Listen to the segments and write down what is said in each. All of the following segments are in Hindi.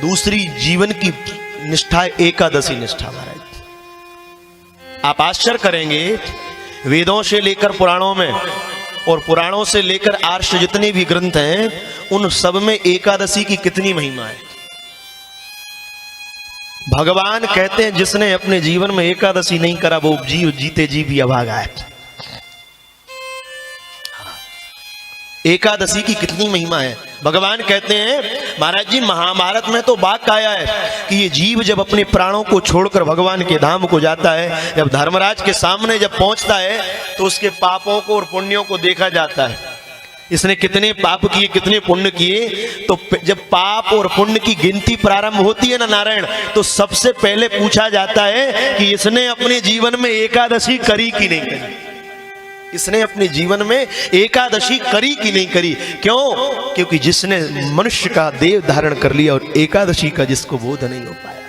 दूसरी जीवन की निष्ठा एकादशी निष्ठा महाराज। आप आश्चर्य करेंगे, वेदों से लेकर पुराणों में और पुराणों से लेकर आर्ष जितने भी ग्रंथ हैं उन सब में एकादशी की कितनी महिमा है। भगवान कहते हैं जिसने अपने जीवन में एकादशी नहीं करा वो जीव जीते जी भी अभागा है। एकादशी की कितनी महिमा है। भगवान कहते हैं महाराज जी, महाभारत में तो वाक्य आया है कि ये जीव जब अपने प्राणों को छोड़कर भगवान के धाम को जाता है, जब धर्मराज के सामने जब पहुंचता है तो उसके पापों को और पुण्यों को देखा जाता है। इसने कितने पाप किए, कितने पुण्य किए। तो जब पाप और पुण्य की गिनती प्रारंभ होती है ना नारायण, तो सबसे पहले पूछा जाता है कि इसने अपने जीवन में एकादशी करी कि नहीं करी। इसने अपने जीवन में एकादशी करी कि नहीं करी। क्यों? क्योंकि जिसने मनुष्य का देह धारण कर लिया और एकादशी का जिसको बोध नहीं हो पाया।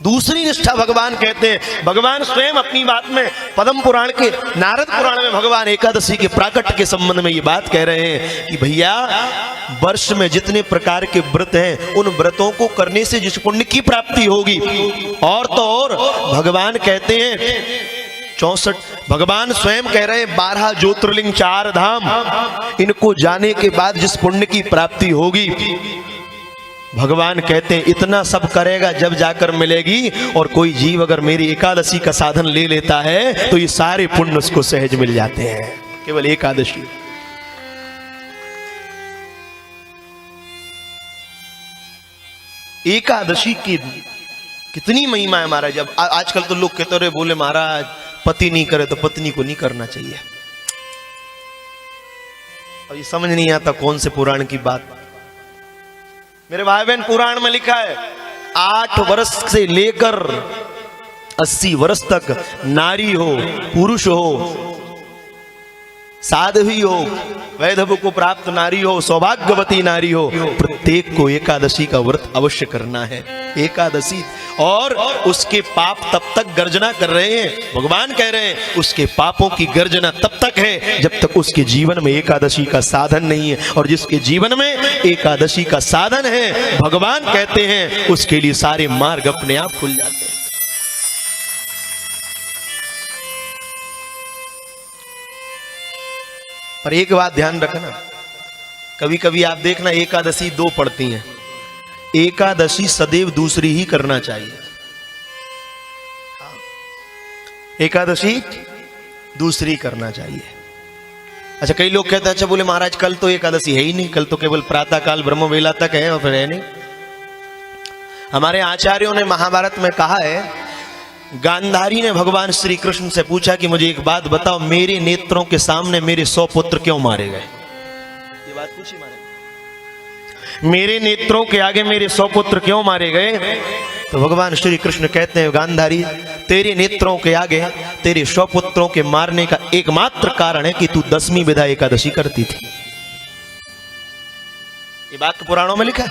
दूसरी निष्ठा भगवान कहते हैं, भगवान स्वयं अपनी बात में पद्म पुराण के नारद पुराण में भगवान एकादशी के प्राकट्य के संबंध में ये बात कह रहे हैं कि भैया वर्ष में जितने प्रकार के व्रत हैं उन व्रतों को करने से जिस पुण्य की प्राप्ति होगी, और तो और भगवान कहते हैं 64, भगवान स्वयं कह रहे हैं 12 ज्योतिर्लिंग 4 धाम, इनको जाने के बाद जिस पुण्य की प्राप्ति होगी, भगवान कहते हैं इतना सब करेगा जब जाकर मिलेगी। और कोई जीव अगर मेरी एकादशी का साधन ले लेता है तो ये सारे पुण्य उसको सहज मिल जाते हैं, केवल एकादशी। एकादशी की कितनी महिमा है महाराज। अब आजकल तो लोग कहते रहे, बोले महाराज पति नहीं करे तो पत्नी को नहीं करना चाहिए। अब ये समझ नहीं आता कौन से पुराण की बात। मेरे भाई बहन, पुराण में लिखा है 8 वर्ष से लेकर 80 वर्ष तक नारी हो, पुरुष हो, साध्वी हो, वैधव को प्राप्त नारी हो, सौभाग्यवती नारी हो, प्रत्येक को एकादशी का व्रत अवश्य करना है। एकादशी, और उसके पाप तब तक गर्जना कर रहे हैं, भगवान कह रहे हैं उसके पापों की गर्जना तब तक है जब तक उसके जीवन में एकादशी का साधन नहीं है। और जिसके जीवन में एकादशी का साधन है, भगवान कहते हैं उसके लिए सारे मार्ग अपने आप खुल जाते हैं। पर एक बात ध्यान रखना, कभी कभी आप देखना एकादशी 2 पड़ती हैं। एकादशी सदैव दूसरी ही करना चाहिए। एकादशी दूसरी करना चाहिए। अच्छा, कई लोग कहते हैं अच्छा बोले महाराज कल तो एकादशी है ही नहीं, कल तो केवल प्रातः काल ब्रह्म वेला तक है और फिर है नहीं। हमारे आचार्यों ने महाभारत में कहा है, गांधारी ने भगवान श्री कृष्ण से पूछा कि मुझे एक बात बताओ, मेरे नेत्रों के सामने मेरे 100 पुत्र क्यों मारे गए। ये बात पूछी मारे, मेरे नेत्रों के आगे मेरे 100 पुत्र क्यों मारे गए। तो भगवान श्री कृष्ण कहते हैं, गांधारी तेरे नेत्रों के आगे तेरे 100 पुत्रों के मारने का एकमात्र कारण है कि तू 10वीं विधा एकादशी करती थी। ये बात तो पुराणों में लिखा है,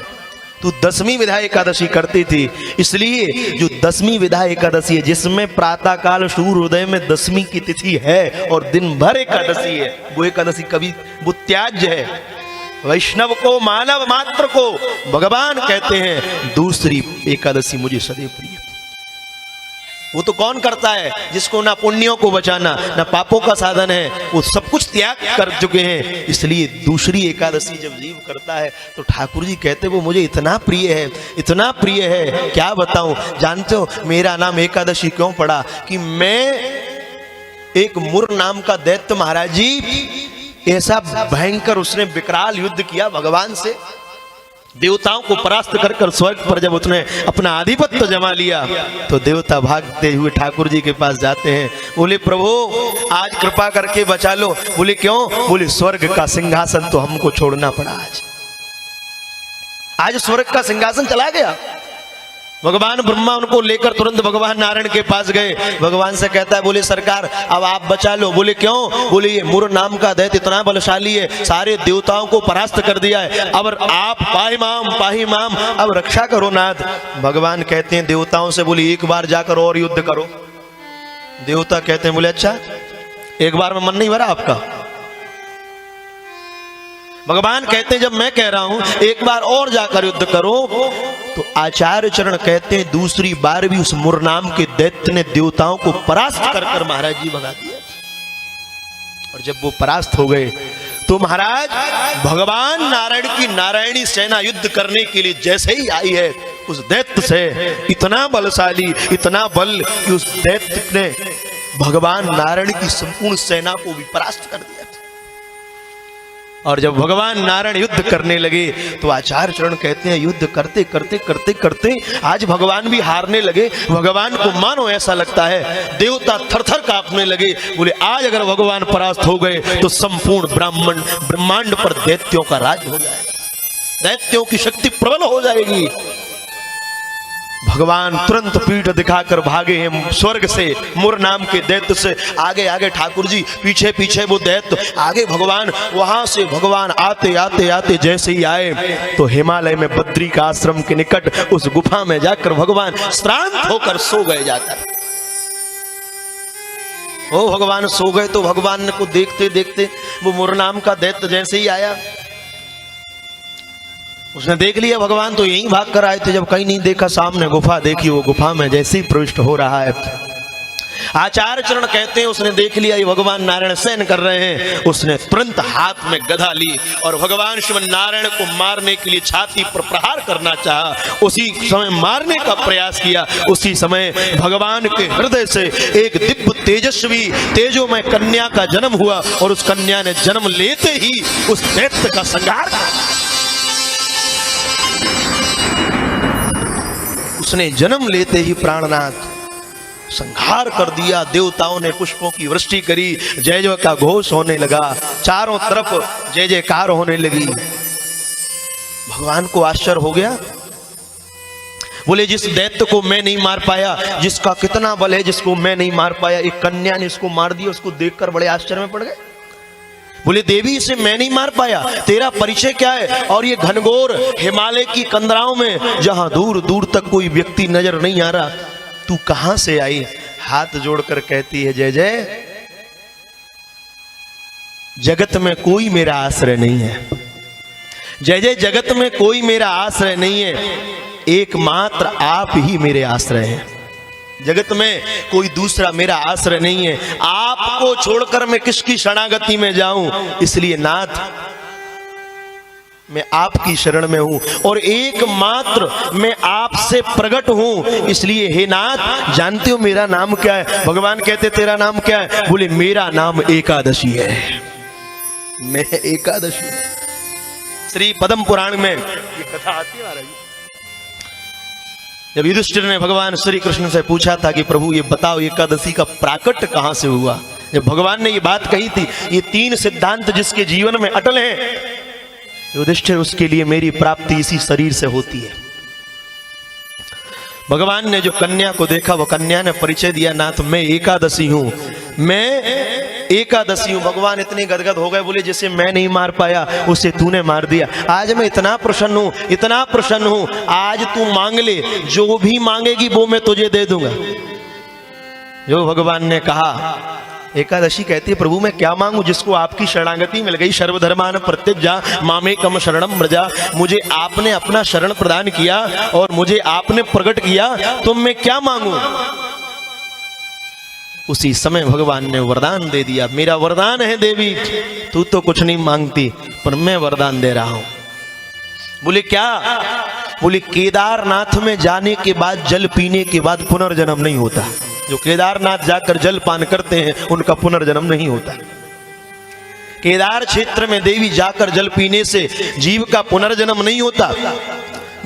तू 10वीं विधा एकादशी करती थी। इसलिए जो 10वीं विधा एकादशी है, जिसमें प्रातः काल सूर्योदय में 10वीं की तिथि है और दिन भर एकादशी है, वो एकादशी कभी वो त्याज्य है। वैष्णव को, मानव मात्र को भगवान कहते हैं दूसरी एकादशी मुझे सदैव प्रिय। वो तो कौन करता है जिसको ना पुण्यों को बचाना ना पापों का साधन है, वो सब कुछ त्याग कर चुके हैं। इसलिए दूसरी एकादशी जब जीव करता है तो ठाकुर जी कहते वो मुझे इतना प्रिय है, इतना प्रिय है, क्या बताऊं। जानते हो मेरा नाम एकादशी क्यों पड़ा? कि मैं एक मुर नाम का दैत्य महाराज जी, ऐसा भयंकर उसने विकराल युद्ध किया भगवान से, देवताओं को परास्त कर स्वर्ग पर जब उसने अपना आधिपत्य जमा लिया तो देवता भागते हुए ठाकुर जी के पास जाते हैं, बोले प्रभु आज कृपा करके बचा लो। बोले क्यों? बोले स्वर्ग का सिंहासन तो हमको छोड़ना पड़ा, आज स्वर्ग का सिंहासन चला गया। भगवान ब्रह्मा उनको लेकर तुरंत भगवान नारायण के पास गए। भगवान से कहता है, बोले सरकार अब आप बचा लो। बोले क्यों? बोले ये मुर नाम का दैत्य इतना बलशाली है, सारे देवताओं को परास्त कर दिया है, अब आप पाही माम, अब रक्षा करो नाथ। भगवान कहते हैं देवताओं से, बोले एक बार जाकर और युद्ध करो। देवता कहते हैं, बोले अच्छा एक बार में मन नहीं भरा आपका? भगवान कहते हैं जब मैं कह रहा हूं एक बार और जाकर युद्ध करो, तो आचार्य चरण कहते हैं दूसरी बार भी उस मुर नाम के दैत्य ने देवताओं को परास्त कर कर महाराज जी भगा दिया। और जब वो परास्त हो गए तो महाराज भगवान नारायण की नारायणी सेना युद्ध करने के लिए जैसे ही आई है, उस दैत्य से इतना बलशाली, इतना बल कि उस दैत्य ने भगवान नारायण की संपूर्ण सेना को भी परास्त कर दिया। और जब भगवान नारायण युद्ध करने लगे तो आचार्य चरण कहते हैं युद्ध करते करते करते करते आज भगवान भी हारने लगे। भगवान को मानो ऐसा लगता है देवता थरथर कांपने लगे। बोले आज अगर भगवान परास्त हो गए तो संपूर्ण ब्रह्मांड पर दैत्यों का राज हो जाएगा, दैत्यों की शक्ति प्रबल हो जाएगी। भगवान तुरंत पीठ दिखाकर भागे हैं स्वर्ग से, मुर नाम के दैत्य से। आगे आगे ठाकुर जी, पीछे पीछे वो दैत्य, आगे भगवान। वहां से भगवान आते आते आते जैसे ही आए तो हिमालय में बद्री का आश्रम के निकट उस गुफा में जाकर भगवान श्रांत होकर सो गए। जाकर ओ भगवान सो गए तो भगवान को देखते देखते वो मुर नाम का दैत्य जैसे ही आया, उसने देख लिया भगवान तो यहीं भाग कर आए थे। जब कहीं नहीं देखा, सामने गुफा देखी, वो गुफा में जैसे ही प्रविष्ट हो रहा है, आचार्य चरण कहते हैं उसने देख लिया ये भगवान नारायण शयन कर रहे हैं। उसने तुरंत हाथ में गदा ली और भगवान शिव नारायण को मारने के लिए छाती पर प्रहार करना चाहा। उसी समय मारने का प्रयास किया। उसी समय भगवान के हृदय से एक दिव्य तेजस्वी तेजोमय कन्या का जन्म हुआ और उस कन्या ने जन्म लेते ही उस दैत्य का संहार किया। उसने जन्म लेते ही प्राणनाथ संहार कर दिया। देवताओं ने पुष्पों की वृष्टि करी, जय जय का घोष होने लगा, चारों तरफ जय जयकार होने लगी। भगवान को आश्चर्य हो गया। बोले जिस दैत्य को मैं नहीं मार पाया, जिसका कितना बल है, जिसको मैं नहीं मार पाया, एक कन्या ने उसको मार दिया। उसको देखकर बड़े आश्चर्य में पड़ गए। बोले देवी इसे मैं नहीं मार पाया, तेरा परिचय क्या है? और ये घनघोर हिमालय की कंदराओं में जहां दूर दूर तक कोई व्यक्ति नजर नहीं आ रहा, तू कहां से आई? हाथ जोड़कर कहती है जय जय, जगत में कोई मेरा आश्रय नहीं है। जय जय, जगत में कोई मेरा आश्रय नहीं है, एकमात्र आप ही मेरे आश्रय हैं। जगत में कोई दूसरा मेरा आश्रय नहीं है। आपको छोड़कर मैं किसकी शरणागति में जाऊं? इसलिए नाथ मैं आपकी शरण में हूं और एकमात्र मैं आपसे प्रकट हूं। इसलिए हे नाथ, जानते हो मेरा नाम क्या है? भगवान कहते तेरा नाम क्या है? बोले मेरा नाम एकादशी है। मैं एकादशी। श्री पद्म पुराण में ये कथा आती है महाराज। जब युधिष्ठिर ने भगवान श्री कृष्ण से पूछा था कि प्रभु ये बताओ एकादशी का प्राकट्य कहां से हुआ, जब भगवान ने ये बात कही थी, ये 3 सिद्धांत जिसके जीवन में अटल हैं, युधिष्ठिर उसके लिए मेरी प्राप्ति इसी शरीर से होती है। भगवान ने जो कन्या को देखा, वो कन्या ने परिचय दिया, नाथ मैं एकादशी हूं, मैं एकादशी हूं। भगवान इतने गदगद हो गए, बोले जिसे मैं नहीं मार पाया उसे तूने मार दिया। आज मैं इतना प्रसन्न हूं, इतना प्रसन्न हूं, आज तू मांग ले, जो भी मांगेगी वो मैं तुझे दे दूंगा। जो भगवान ने कहा, एकादशी कहती है प्रभु मैं क्या मांगू? जिसको आपकी शरणागति मिल गई, सर्वधर्मान परित्यज्य मामेकम शरणम व्रज, मुझे आपने अपना शरण प्रदान किया और मुझे आपने प्रकट किया, तो मैं क्या मांगू? उसी समय भगवान ने वरदान दे दिया। मेरा वरदान है देवी, तू तो कुछ नहीं मांगती पर मैं वरदान दे रहा हूं। बोले क्या? बोले केदारनाथ में जाने के बाद, जल पीने के बाद पुनर्जन्म नहीं होता। जो केदारनाथ जाकर जल पान करते हैं उनका पुनर्जन्म नहीं होता। केदार क्षेत्र में देवी जाकर जल पीने से जीव का पुनर्जन्म नहीं होता।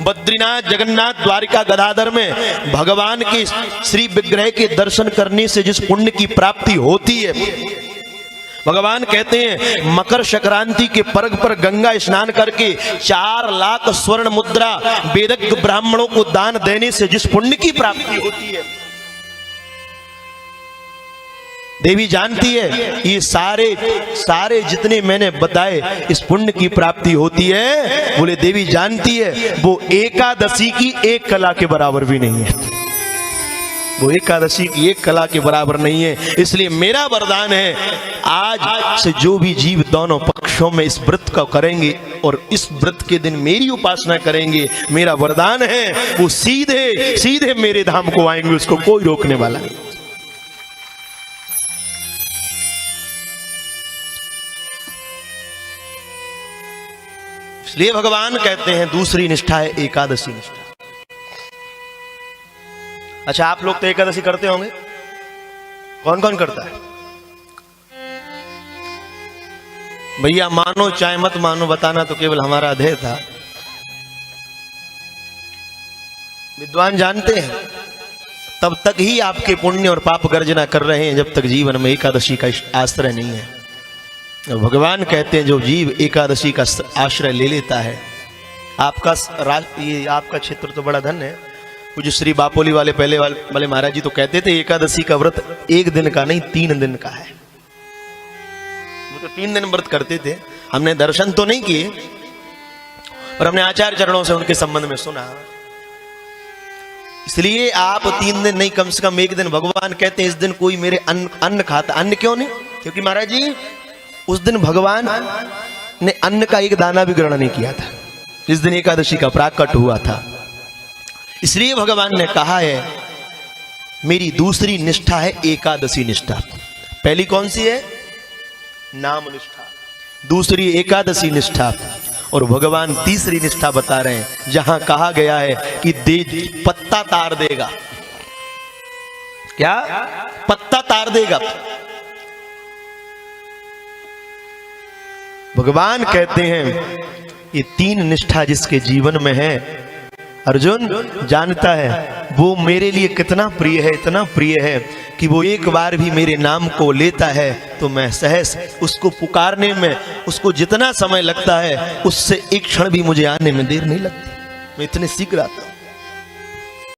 बद्रीनाथ, जगन्नाथ, द्वारिका, गदाधर में भगवान के श्री विग्रह के दर्शन करने से जिस पुण्य की प्राप्ति होती है, भगवान कहते हैं मकर संक्रांति के पर्व पर गंगा स्नान करके 4 लाख स्वर्ण मुद्रा वेदज्ञ ब्राह्मणों को दान देने से जिस पुण्य की प्राप्ति होती है, देवी जानती है ये सारे जितने मैंने बताए इस पुण्य की प्राप्ति होती है। बोले देवी जानती है वो एकादशी की 1 कला के बराबर भी नहीं है। वो एकादशी की एक कला के बराबर नहीं है। इसलिए मेरा वरदान है, आज से जो भी जीव दोनों पक्षों में इस व्रत को करेंगे और इस व्रत के दिन मेरी उपासना करेंगे, मेरा वरदान है वो सीधे सीधे मेरे धाम को आएंगे, उसको कोई रोकने वाला नहीं। इसलिए भगवान कहते हैं दूसरी निष्ठा है एकादशी निष्ठा। अच्छा, आप लोग तो एकादशी करते होंगे, कौन कौन करता है? भैया मानो चाहे मत मानो, बताना तो केवल हमारा अध्यय था। विद्वान जानते हैं तब तक ही आपके पुण्य और पाप गर्जना कर रहे हैं जब तक जीवन में एकादशी का आश्रय नहीं है। भगवान कहते हैं जो जीव एकादशी का आश्रय ले लेता है, ये आपका क्षेत्र तो बड़ा धन्य है। कुछ श्री बापोली वाले पहले वाले महाराज जी तो कहते थे एकादशी का व्रत एक दिन का नहीं 3 दिन का है। वो तो 3 दिन व्रत करते थे। हमने दर्शन तो नहीं किए और हमने आचार्य चरणों से उनके संबंध में सुना। इसलिए आप 3 दिन नहीं, कम से कम 1 दिन। भगवान कहते हैं इस दिन कोई मेरे अन्न खाता। अन्न क्यों नहीं? क्योंकि महाराज जी उस दिन भगवान ने अन्न का एक दाना भी ग्रहण नहीं किया था। इस दिन एकादशी का प्राकट हुआ था। इसलिए भगवान ने कहा है मेरी दूसरी निष्ठा है एकादशी निष्ठा। पहली कौन सी है? नाम निष्ठा। दूसरी एकादशी निष्ठा। और भगवान तीसरी निष्ठा बता रहे हैं, जहां कहा गया है कि पत्ता तार देगा। क्या? पत्ता तार देगा। भगवान कहते हैं ये 3 निष्ठा जिसके जीवन में है, अर्जुन जानता है वो मेरे लिए कितना प्रिय है, इतना प्रिय है कि वो एक बार भी मेरे नाम को लेता है तो मैं सहस उसको पुकारने में, उसको जितना समय लगता है उससे एक क्षण भी मुझे आने में देर नहीं लगती। मैं इतने शीघ्र आता हूं।